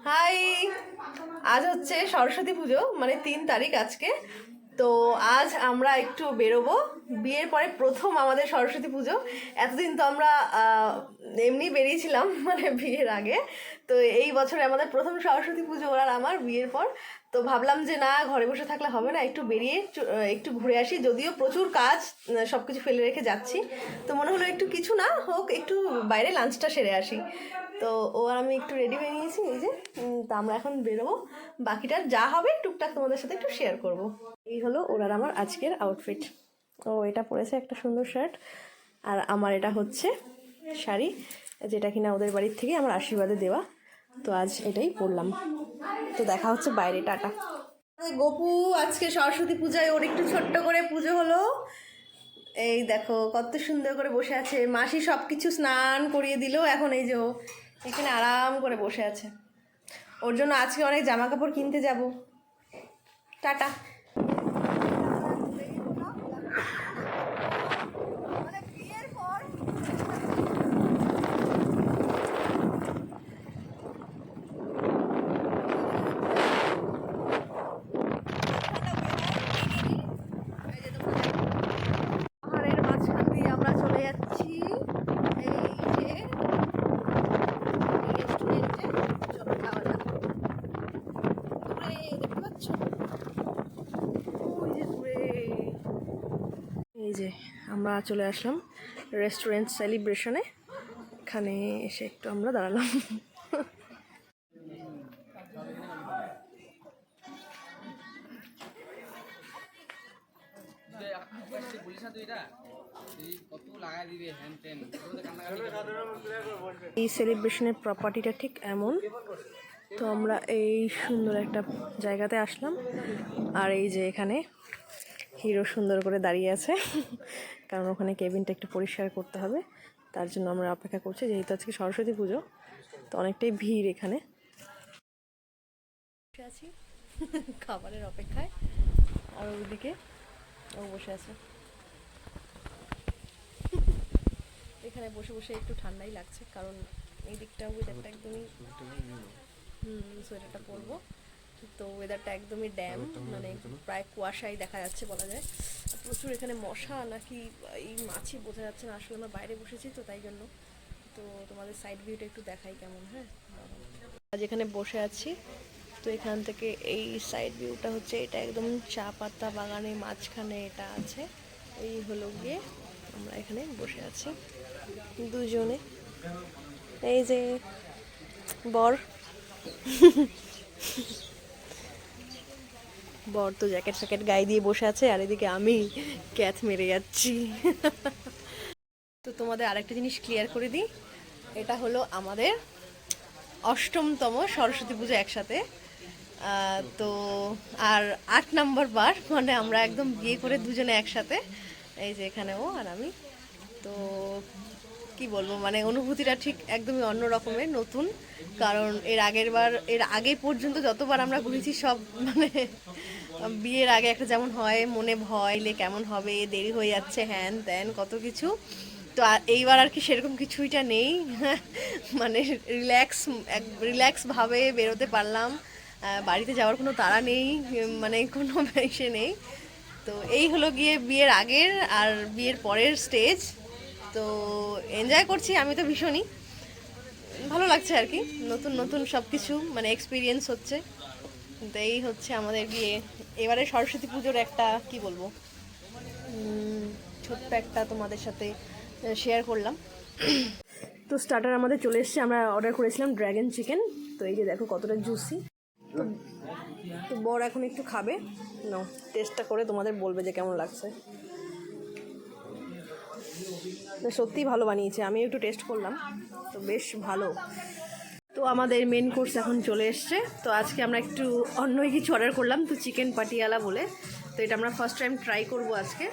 High, আজ হচ্ছে সরস্বতী পুজো, মানে 3 তারিখ আজকে। তো আজ আমরা একটু বেরোবো। বিয়ের পরে প্রথম আমাদের সরস্বতী পুজো। এতদিন তো আমরা এমনি বেরিয়েছিলাম মানে বিয়ের আগে। তো এই বছরে আমাদের প্রথম সরস্বতী পুজো ওর আর আমার বিয়ের পর। তো ভাবলাম যে না, ঘরে বসে থাকলে হবে না, একটু বেরিয়ে একটু ঘুরে আসি। যদিও প্রচুর কাজ, সব কিছু ফেলে রেখে যাচ্ছি। তো মনে হলো একটু কিছু না হোক, একটু বাইরে লাঞ্চটা সেরে আসি। তো ও আর আমি একটু রেডি হয়ে নিয়েছি, এই যে। তা আমরা এখন বেরোবো। বাকিটা যা হবে টুকটাক তোমাদের সাথে একটু শেয়ার করব। এই হলো ওর আর আমার আজকের আউটফিট। ও এটা পরেছে একটা সুন্দর শার্ট, আর আমার এটা হচ্ছে শাড়ি, যেটা কিনা ওদের বাড়ির থেকে আমার আশীর্বাদে দেওয়া। তো আজ এটাই পরলাম। তো দেখা হচ্ছে বাইরে, টাটা। গপু আজকে সরস্বতী পূজায় ওর একটু ছোট্ট করে পুজো হলো। এই দেখো কত সুন্দর করে বসে আছে, মাসি সব কিছু স্নান করিয়ে দিল। এখন এই যে ও এখানে আরাম করে বসে আছে। ওর জন্য আজকে অনেক জামা কাপড় কিনতে যাব। টাটা। পাহাড়ের মাঝখান দিয়ে আমরা চলে যাচ্ছি। এই যে রেস্টুরেন্টে, চলো যাওয়া যাক। দূরে দেখতে পাচ্ছ, ওই যে দূরে। এই যে আমরা চলে আসলাম রেস্টুরেন্ট সেলিব্রেশনে। এখানে এসে একটু আমরা দাঁড়ালাম। এই সেলিব্রেশনের প্রপার্টিটা ঠিক এমন। তো আমরা এই সুন্দর একটা জায়গাতে আসলাম, আর এই যে এখানে হিরো সুন্দর করে দাঁড়িয়ে আছে, কারণ ওখানে কেবিনটা একটু পরিষ্কার করতে হবে। তার জন্য আমরা অপেক্ষা করছি, যেহেতু আজকে সরস্বতী পুজো, তো অনেকটাই ভিড় এখানে। বসে আছি খাবারের অপেক্ষায়, আর ওইদিকে ও বসে আছে। এখানে বসে বসে একটু ঠান্ডাই লাগছে, কারণ এই দিকটা ওয়েদারটা একদমই সোয়েটারটা পরবো। তো ওয়েদারটা একদমই ড্যাম, মানে প্রায় কুয়াশাই দেখা যাচ্ছে বলা যায়। প্রচুর এখানে মশা নাকি এই মাছি বোঝা যাচ্ছে না, আসলে আমরা বাইরে বসেছি তো তাই জন্য। তো তোমাদের সাইড ভিউটা একটু দেখাই কেমন। হ্যাঁ, আজ এখানে বসে আছি, তো এখান থেকে এই সাইড ভিউটা হচ্ছে, এটা একদম চা পাতা বাগানের মাঝখানে এটা আছে। এই হলো গিয়ে আমরা এখানে বসে আছি দুজনে। এই যে বর বর তো জ্যাকেট ফ্যাকেট গায়ে দিয়ে বসে আছে, আর এদিকে আমি ক্যাথ মেরে যাচ্ছি। তো তোমাদের আরেকটা জিনিস ক্লিয়ার করে দিই, এটা হলো আমাদের 8মতম সরস্বতী পুজো একসাথে। তো আর 8 নম্বর বার, মানে আমরা একদম বিয়ে করে দুজনে একসাথে। এই যে এখানে ও আর আমি। তো কি বলবো, মানে অনুভূতিটা ঠিক একদমই অন্য রকমের, নতুন। কারণ এর আগে পর্যন্ত যতবার আমরা ঘুরেছি সব, মানে বিয়ের আগে একটা যেমন হয় মনে ভয় কেমন হবে, দেরি হয়ে যাচ্ছে, হ্যান ত্যান কত কিছু। তো এইবার আর কি সেরকম কিছুইটা নেই। মানে রিল্যাক্স ভাবে বেরোতে পারলাম। বাড়িতে যাওয়ার কোনো তাড়া নেই, মানে কোনো ইসে নেই। তো এই হলো গিয়ে বিয়ের আগের আর বিয়ের পরের স্টেজ। তো এনজয় করছি আমি তো ভীষণই, ভালো লাগছে আর কি। নতুন নতুন সব কিছু মানে এক্সপিরিয়েন্স হচ্ছে। তো এই হচ্ছে আমাদের বিয়ে। এবারে সরস্বতী পুজোর একটা কি বলবো, ছোট্ট একটা তোমাদের সাথে শেয়ার করলাম। তো স্টার্টার আমাদের চলে এসেছে, আমরা অর্ডার করেছিলাম ড্র্যাগন চিকেন। তো এই যে দেখো কতটা জুসি। তো বর এখন একটু খাবে, নাও টেস্টটা করে তোমাদের বলবে যে কেমন লাগছে। তো সত্যিই ভালো বানিয়েছে, আমি একটু টেস্ট করলাম, তো বেশ ভালো। তো আমাদের মেন কোর্স এখন চলে এসছে। তো আজকে আমরা একটু অন্য কিছু অর্ডার করলাম, তো চিকেন পাটিয়ালা বলে। তো এটা আমরা ফার্স্ট টাইম ট্রাই করবো আজকে।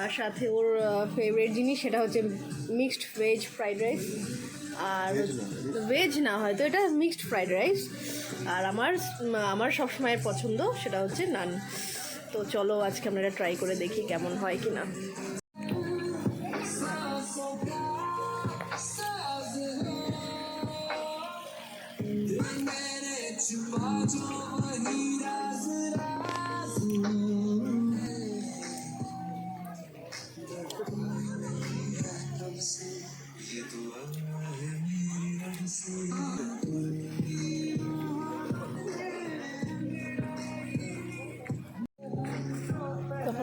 আর সাথে ওর ফেভারিট জিনিস সেটা হচ্ছে মিক্সড ভেজ ফ্রাইড রাইস। আর ভেজ না, হয়তো এটা মিক্সড ফ্রাইড রাইস। আর আমার সবসময়ের পছন্দ সেটা হচ্ছে নান। তো চলো আজকে আমরা এটা ট্রাই করে দেখি কেমন হয় কি না। তখন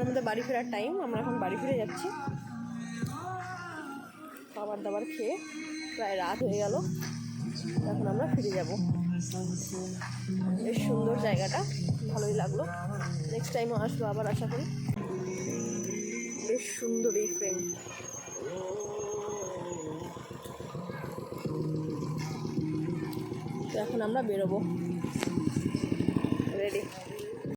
আমাদের বাড়ি ফেরার টাইম, আমরা এখন বাড়ি ফিরে যাচ্ছি। খাবার দাবার খেয়ে প্রায় রাত হয়ে গেল, এখন আমরা ফিরে যাব। বেশ সুন্দর জায়গাটা, ভালোই লাগলো। নেক্সট টাইমও আসবো আবার, আশা করি। বেশ সুন্দর এই ফ্রেম। তো এখন আমরা বেরোবো, রেডি।